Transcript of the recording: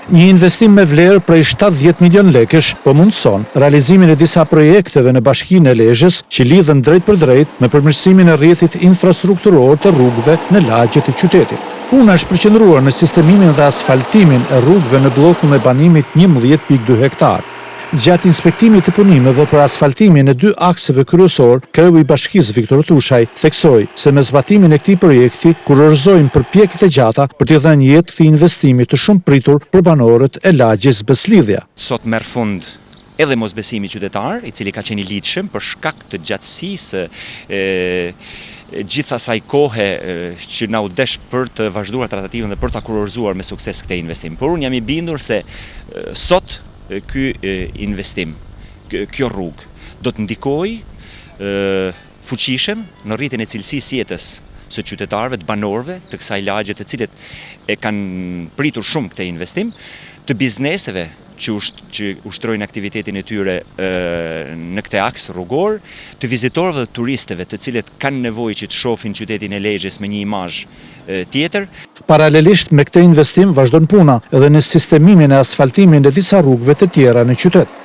Një investim me vlerë prej 70 milion lekësh po mundson realizimin e disa projekteve në bashkinë e Lezhës që lidhen drejt për drejt me përmirësimin e rrjetit infrastrukturor të rrugëve në lagjet e qytetit. Puna është përqendruar në sistemimin dhe asfaltimin e rrugëve në bllokun e banimit 11.2 hektar. Gjatë inspektimit të punimeve për asfaltimin e 2 akseve kryesor, kreu i bashkisë Viktor Tushaj theksoi se me zbatimin e këtij projekti kurorëzojnë përpjekjet e gjata për t'i dhënë jetë këtij investimi të shumë pritur për banorët e lagjes Beslidhja. Sot merr fund edhe mosbesimi qytetar, i cili ka qenë i lidhshëm për shkak të gjatësisë gjithë asaj kohe që na u desh për të vazhduar tratativën dhe për ta kurorëzuar me sukses këtë investim. Por unë jam i bindur se sot ky investim, kjo rrugë, do të ndikojë fuqishëm në rrjetin e cilësisë jetës së qytetarëve, të banorëve të kësaj lagje, të cilët e kanë pritur shumë këtë investim, të bizneseve që ushtrojnë aktivitetin e tyre në këtë aks rrugor, të vizitorëve dhe turistëve të cilët kanë nevojë që të shohin qytetin e Lezhës me një imazh tjetër. Paralelisht me këtë investim vazhdon puna edhe në sistemimin e asfaltimit e disa rrugëve të tjera në qytet.